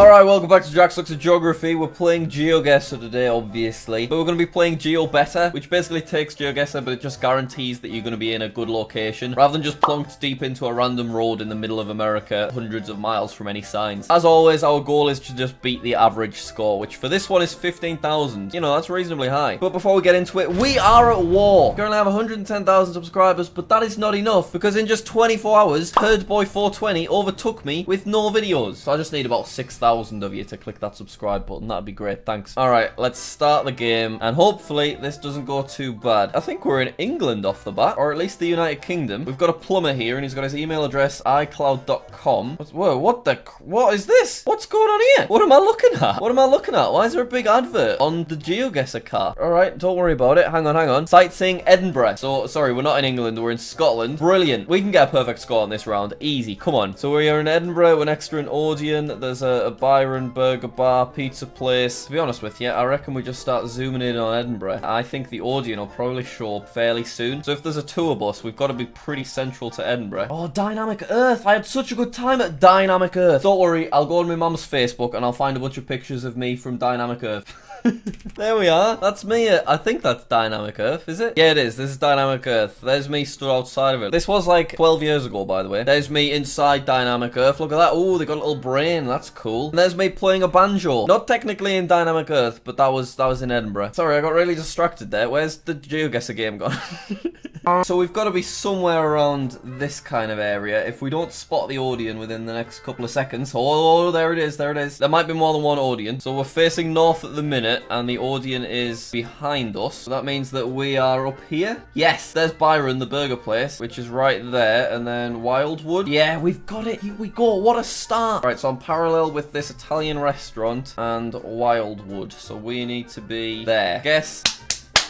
Alright, welcome back to JackSucksAtGeography. We're playing Geoguessr today, obviously. But we're going to be playing GeoBetter, which basically takes Geoguessr, but it just guarantees that you're going to be in a good location, rather than just plunked deep into a random road in the middle of America, hundreds of miles from any signs. As always, our goal is to just beat the average score, which for this one is 15,000. You know, that's reasonably high. But before we get into it, we are at war. We currently have 110,000 subscribers, but that is not enough, because in just 24 hours, 𝙎𝙐𝘽𝙎𝘾 overtook me with no videos. So I just need about 6,000 of you to click that subscribe button. That'd be great. Thanks. Alright, let's start the game, and hopefully this doesn't go too bad. I think we're in England off the bat, or at least the United Kingdom. We've got a plumber here, and he's got his email address iCloud.com. Whoa, what is this? What's going on here? What am I looking at? What am I looking at? Why is there a big advert on the Geoguessr card? Alright, don't worry about it. Hang on. Sightseeing Edinburgh. So, sorry, we're not in England, we're in Scotland. Brilliant. We can get a perfect score on this round. Easy. Come on. So we are in Edinburgh, we're next to an Odeon. There's a Byron burger bar, pizza place. To be honest with you, I reckon we just start zooming in on Edinburgh. I think the Odeon will probably show up fairly soon. So if there's a tour bus, we've got to be pretty central to Edinburgh. Oh, Dynamic Earth. I had such a good time at Dynamic Earth. Don't worry, I'll go on my mum's Facebook and I'll find a bunch of pictures of me from Dynamic Earth. There we are. That's me. I think that's Dynamic Earth, is it? Yeah, it is. This is Dynamic Earth. There's me stood outside of it. This was like 12 years ago, by the way. There's me inside Dynamic Earth. Look at that. Oh, they got a little brain. That's cool. And there's me playing a banjo. Not technically in Dynamic Earth, but that was in Edinburgh. Sorry, I got really distracted there. Where's the Geoguessr game gone? So we've got to be somewhere around this kind of area. If we don't spot the Odeon within the next couple of seconds. Oh, there it is. There it is. There might be more than one Odeon. So we're facing north at the minute, and the Odeon is behind us. So that means that we are up here. Yes, there's Byron, the burger place, which is right there. And then Wildwood. Yeah, we've got it. Here we go. What a start. Right, so I'm parallel with this Italian restaurant and Wildwood. So we need to be there. Guess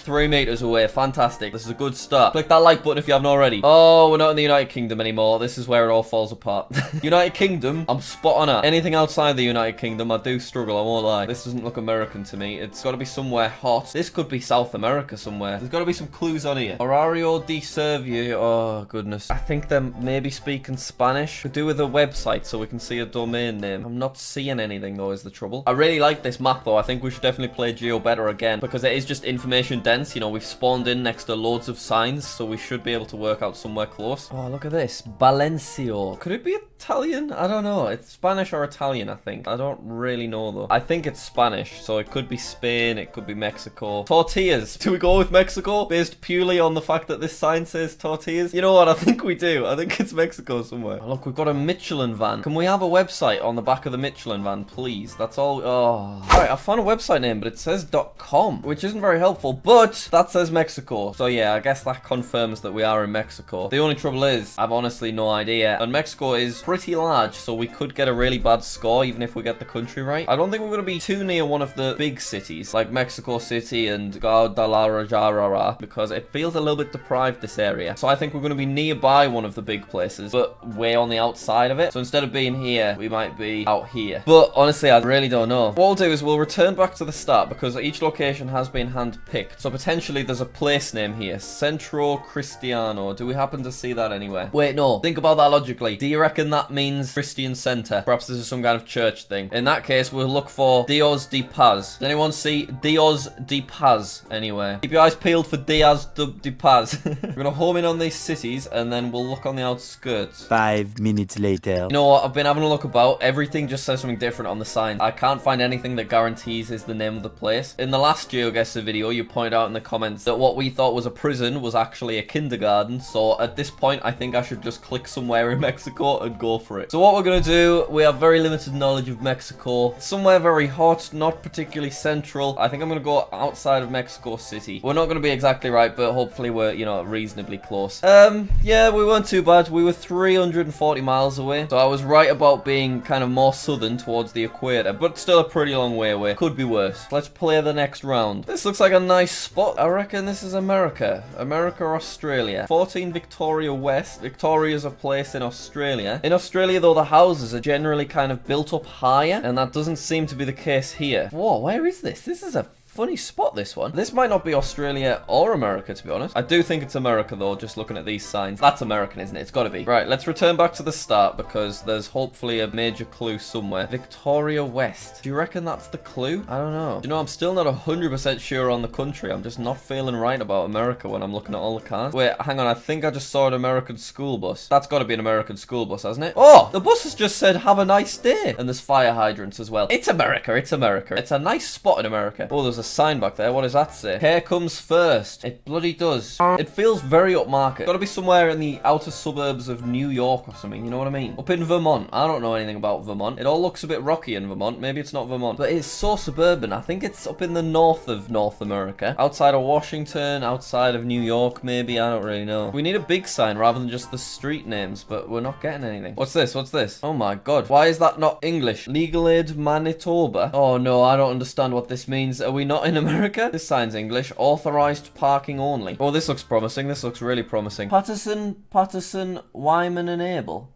3 meters away. Fantastic. This is a good start. Click that like button if you haven't already. Oh, we're not in the United Kingdom anymore. This is where it all falls apart. United Kingdom, I'm spot on at. Anything outside the United Kingdom, I do struggle, I won't lie. This doesn't look American to me. It's got to be somewhere hot. This could be South America somewhere. There's got to be some clues on here. Horario de Servio. Oh, goodness. I think they're maybe speaking Spanish. Could do with a website so we can see a domain name. I'm not seeing anything, though, is the trouble. I really like this map, though. I think we should definitely play GeoBetter again, because it is just information dense. You know, we've spawned in next to loads of signs, so we should be able to work out somewhere close. Oh, look at this. Valencio. Could it be Italian? I don't know. It's Spanish or Italian, I think. I don't really know, though. I think it's Spanish, so it could be Spain, it could be Mexico. Tortillas. Do we go with Mexico, based purely on the fact that this sign says tortillas? You know what? I think we do. I think it's Mexico somewhere. Oh, look, we've got a Michelin van. Can we have a website on the back of the Michelin van, please? That's all. Oh. Alright, I found a website name, but it says .com, which isn't very helpful, but that says Mexico. So yeah, I guess that confirms that we are in Mexico. The only trouble is, I've honestly no idea. And Mexico is pretty large, so we could get a really bad score even if we get the country right. I don't think we're going to be too near one of the big cities, like Mexico City and Guadalajara, because it feels a little bit deprived, this area. So I think we're going to be nearby one of the big places, but way on the outside of it. So instead of being here, we might be out here. But honestly, I really don't know. What we'll do is we'll return back to the start, because each location has been hand-picked. So potentially there's a place name here. Centro Cristiano. Do we happen to see that anywhere? Wait, no. Think about that logically. Do you reckon that means Christian Center? Perhaps this is some kind of church thing. In that case, we'll look for Dios de Paz. Does anyone see Dios de Paz anywhere? Keep your eyes peeled for Diaz de Paz. We're going to home in on these cities, and then we'll look on the outskirts. 5 minutes later. You know what? I've been having a look about. Everything just says something different on the sign. I can't find anything that guarantees is the name of the place. In the last Geoguessr video, you point out in the comments that what we thought was a prison was actually a kindergarten. So at this point, I think I should just click somewhere in Mexico and go for it. So what we're going to do, we have very limited knowledge of Mexico. Somewhere very hot, not particularly central. I think I'm going to go outside of Mexico City. We're not going to be exactly right, but hopefully we're, you know, reasonably close. Yeah, we weren't too bad. We were 340 miles away. So I was right about being kind of more southern towards the equator, but still a pretty long way away. Could be worse. Let's play the next round. This looks like a nice spot. I reckon this is America. America, Australia. 14 Victoria West. Victoria's a place in Australia. In Australia, though, the houses are generally kind of built up higher, and that doesn't seem to be the case here. Whoa, where is this? This is a Funny spot, this one. This might not be Australia or America, to be honest. I do think it's America, though, just looking at these signs. That's American, isn't it? It's got to be. Right, let's return back to the start, because there's hopefully a major clue somewhere. Victoria West. Do you reckon that's the clue? I don't know. Do you know, I'm still not 100% sure on the country. I'm just not feeling right about America when I'm looking at all the cars. Wait, hang on. I think I just saw an American school bus. That's got to be an American school bus, hasn't it? Oh, the bus has just said, have a nice day. And there's fire hydrants as well. It's America. It's America. It's a nice spot in America. Oh, there's a sign back there. What does that say? Care comes first. It bloody does. It feels very upmarket. Got to be somewhere in the outer suburbs of New York or something. You know what I mean? Up in Vermont. I don't know anything about Vermont. It all looks a bit rocky in Vermont. Maybe it's not Vermont, but it's so suburban. I think it's up in the north of North America. Outside of Washington, outside of New York, maybe. I don't really know. We need a big sign rather than just the street names, but we're not getting anything. What's this? What's this? Oh my god. Why is that not English? Legal Aid Manitoba? Oh no, I don't understand what this means. Are we not in America? This sign's English. Authorized parking only. Oh, this looks promising. This looks really promising. Patterson, Wyman and Abel.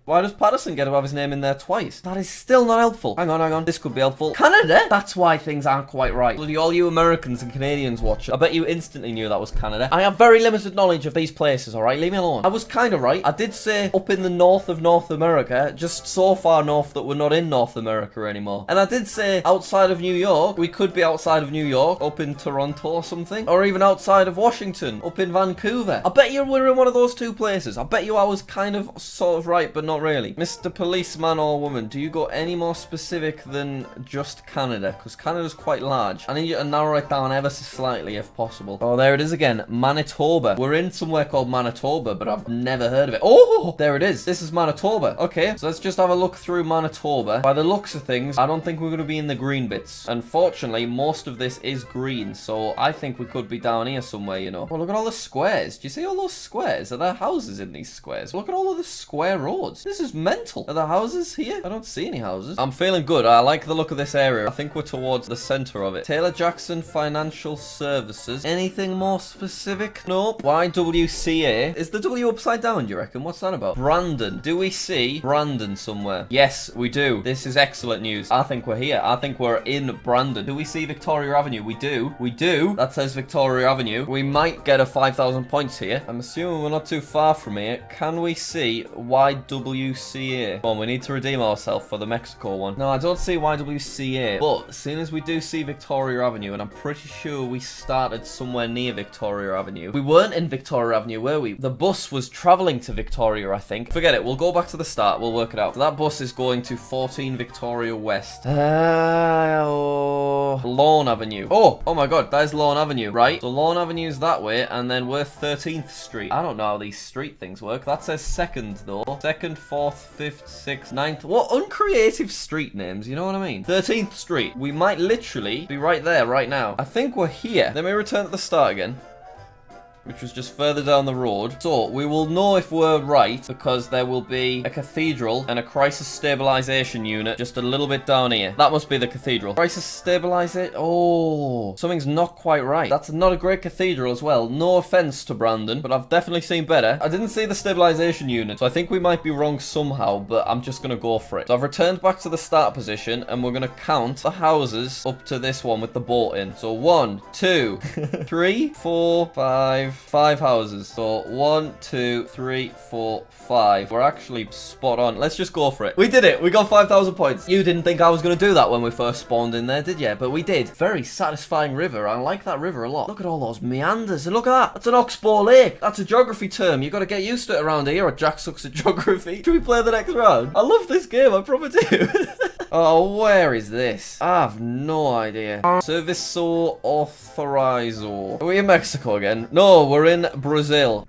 Why does Patterson get to have his name in there twice? That is still not helpful. Hang on. This could be helpful. Canada? That's why things aren't quite right. Bloody all you Americans and Canadians watching. I bet you instantly knew that was Canada. I have very limited knowledge of these places, alright? Leave me alone. I was kind of right. I did say up in the north of North America, just so far north that we're not in North America anymore. And I did say outside of New York. We could be outside of New York, up in Toronto or something. Or even outside of Washington, up in Vancouver. I bet you we're in one of those two places. I bet you I was kind of sort of right, but not really. Mr. Policeman or woman, do you go any more specific than just Canada? Because Canada's quite large. I need you to narrow it down ever so slightly if possible. Oh, there it is again. Manitoba. We're in somewhere called Manitoba, but I've never heard of it. Oh, there it is. This is Manitoba. Okay, so let's just have a look through Manitoba. By the looks of things, I don't think we're going to be in the green bits. Unfortunately, most of this is green, so I think we could be down here somewhere, you know. Oh, look at all the squares. Do you see all those squares? Are there houses in these squares? Look at all of the square roads. This is mental. Are there houses here? I don't see any houses. I'm feeling good. I like the look of this area. I think we're towards the center of it. Taylor Jackson Financial Services. Anything more specific? Nope. YWCA. Is the W upside down, do you reckon? What's that about? Brandon. Do we see Brandon somewhere? Yes, we do. This is excellent news. I think we're here. I think we're in Brandon. Do we see Victoria Avenue? We do. We do. That says Victoria Avenue. We might get a 5,000 points here. I'm assuming we're not too far from here. Can we see YWCA? Come on, we need to redeem ourselves for the Mexico one. No, I don't see YWCA, but as soon as we do see Victoria Avenue, and I'm pretty sure we started somewhere near Victoria Avenue. We weren't in Victoria Avenue, were we? The bus was traveling to Victoria, I think. Forget it, we'll go back to the start, we'll work it out. So that bus is going to 14 Victoria West. Lawn Avenue. Oh my god, that is Lawn Avenue, right? So Lawn Avenue is that way, and then we're 13th Street. I don't know how these street things work. That says 2nd, though. 2nd, 4th, 5th, 6th, 9th. What uncreative street names, you know what I mean? 13th Street. We might literally be right there right now. I think we're here. Let me return to the start again, which was just further down the road. So, we will know if we're right because there will be a cathedral and a crisis stabilization unit just a little bit down here. That must be the cathedral. Crisis stabilization. Oh, something's not quite right. That's not a great cathedral as well. No offense to Brandon, but I've definitely seen better. I didn't see the stabilization unit, so I think we might be wrong somehow, but I'm just going to go for it. So, I've returned back to the start position, and we're going to count the houses up to this one with the boat in. So, 1, 2, 3, 4, 5 houses. So 1, 2, 3, 4, 5. We're actually spot on. Let's just go for it. We did it. We got 5,000 points. You didn't think I was going to do that when we first spawned in there, did you? But we did. Very satisfying river. I like that river a lot. Look at all those meanders. And look at that. That's an oxbow lake. That's a geography term. You got to get used to it around here at JackSucksAtGeography. Should we play the next round? I love this game. I probably do. Oh, where is this? I have no idea. Serviço Autorizo. Are we in Mexico again? No, we're in Brazil.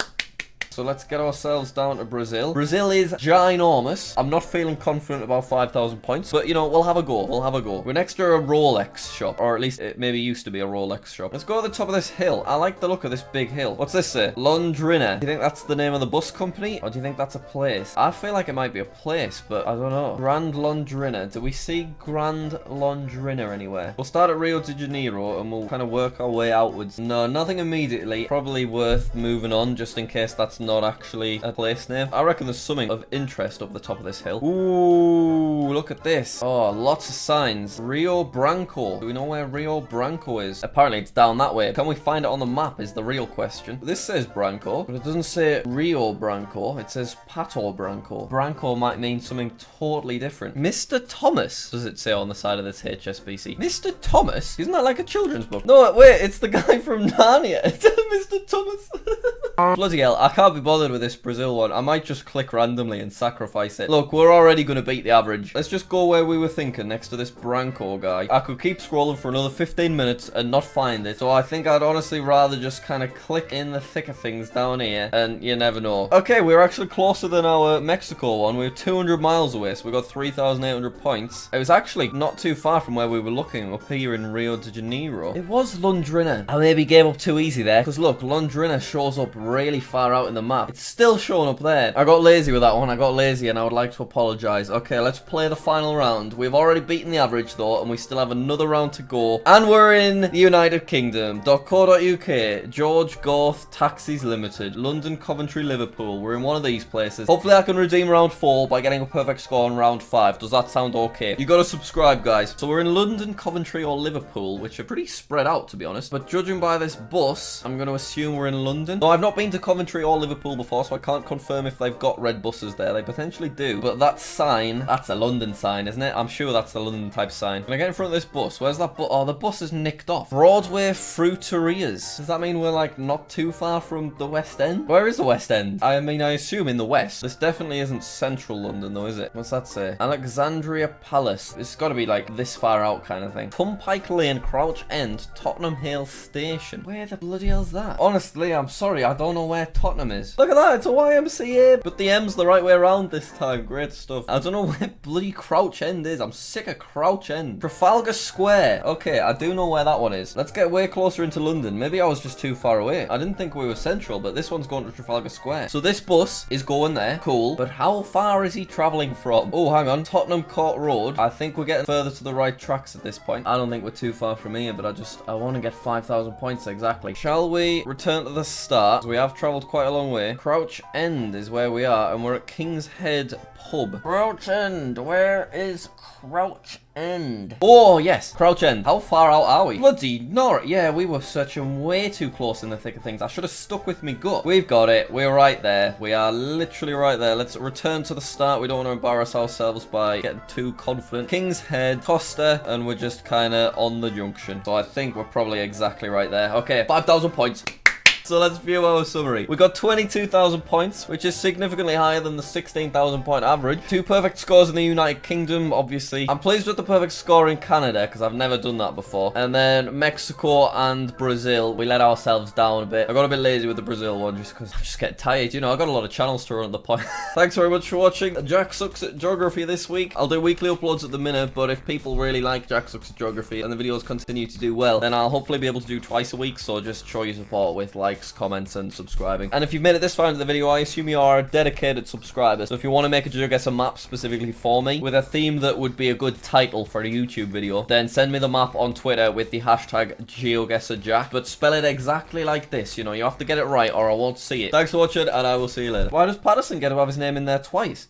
So let's get ourselves down to Brazil. Brazil is ginormous. I'm not feeling confident about 5,000 points, but you know, we'll have a go. We'll have a go. We're next to a Rolex shop, or at least it maybe used to be a Rolex shop. Let's go to the top of this hill. I like the look of this big hill. What's this say? Londrina. Do you think that's the name of the bus company, or do you think that's a place? I feel like it might be a place, but I don't know. Grand Londrina. Do we see Grand Londrina anywhere? We'll start at Rio de Janeiro, and we'll kind of work our way outwards. No, nothing immediately. Probably worth moving on, just in case that's not actually a place name. I reckon there's something of interest up the top of this hill. Ooh, look at this. Oh, lots of signs. Rio Branco. Do we know where Rio Branco is? Apparently it's down that way. Can we find it on the map is the real question. This says Branco, but it doesn't say Rio Branco. It says Pato Branco. Branco might mean something totally different. Mr. Thomas, does it say on the side of this HSBC? Mr. Thomas? Isn't that like a children's book? No, wait, it's the guy from Narnia. It's Mr. Thomas. Bloody hell, I can't be bothered with this Brazil one. I might just click randomly and sacrifice it. Look, we're already going to beat the average. Let's just go where we were thinking, next to this Branco guy. I could keep scrolling for another 15 minutes and not find it. So I think I'd honestly rather just kind of click in the thick of things down here, and you never know. Okay, we're actually closer than our Mexico one. We're 200 miles away, so we got 3,800 points. It was actually not too far from where we were looking, up here in Rio de Janeiro. It was Londrina. I maybe gave up too easy there, because look, Londrina shows up really far out in the map. It's still showing up there. I got lazy with that one. I got lazy, and I would like to apologize. Okay, let's play the final round. We've already beaten the average, though, and we still have another round to go. And we're in the United Kingdom. .co.uk, George Gorth Taxis Limited, London, Coventry, Liverpool. We're in one of these places. Hopefully I can redeem round 4 by getting a perfect score on round 5. Does that sound okay? You gotta subscribe, guys. So we're in London, Coventry, or Liverpool, which are pretty spread out, to be honest. But judging by this bus, I'm gonna assume we're in London. No, I've not been to Coventry or Liverpool before, so I can't confirm if they've got red buses there. They potentially do. But that sign, that's a London sign, isn't it? I'm sure that's the London type sign. Can I get in front of this bus? Where's that bus? Oh, the bus is nicked off. Broadway Fruiterias. Does that mean we're like not too far from the West End? Where is the West End? I mean, I assume in the West. This definitely isn't central London though, is it? What's that say? Alexandria Palace. It's got to be like this far out kind of thing. Turnpike Lane, Crouch End, Tottenham Hale Station. Where the bloody hell's that? Honestly, I'm sorry, I don't know where Tottenham is. Look at that, it's a YMCA. But the M's the right way around this time. Great stuff. I don't know where bloody Crouch End is. I'm sick of Crouch End. Trafalgar Square. Okay, I do know where that one is. Let's get way closer into London. Maybe I was just too far away. I didn't think we were central, but this one's going to Trafalgar Square. So this bus is going there. Cool. But how far is he traveling from? Oh, hang on. Tottenham Court Road. I think we're getting further to the right tracks at this point. I don't think we're too far from here, but I want to get 5,000 points exactly. Shall we return to the start? We have traveled quite a long way. Crouch End is where we are, and we're at King's Head Pub. Crouch End. Where is Crouch End? Oh, yes. Crouch End. How far out are we? Bloody Nor. Yeah, we were searching way too close in the thick of things. I should have stuck with me gut. We've got it. We're right there. We are literally right there. Let's return to the start. We don't want to embarrass ourselves by getting too confident. King's Head, Costa, and we're just kind of on the junction. So I think we're probably exactly right there. Okay, 5,000 points. So let's view our summary. We got 22,000 points, which is significantly higher than the 16,000 point average. 2 perfect scores in the United Kingdom, obviously. I'm pleased with the perfect score in Canada, because I've never done that before. And then Mexico and Brazil, we let ourselves down a bit. I got a bit lazy with the Brazil one, just because I'm just getting tired. You know, I got a lot of channels to run at the point. Thanks very much for watching Jack Sucks at Geography this week. I'll do weekly uploads at the minute, but if people really like Jack Sucks at Geography and the videos continue to do well, then I'll hopefully be able to do twice a week. So just show your support with likes, comments, and subscribing. And if you've made it this far into the video, I assume you are a dedicated subscriber. So if you want to make a Geoguessr map specifically for me, with a theme that would be a good title for a YouTube video, then send me the map on Twitter with the hashtag #GeoguessrJack. But spell it exactly like this, you know, you have to get it right or I won't see it. Thanks for watching, and I will see you later. Why does Patterson get to have his name in there twice?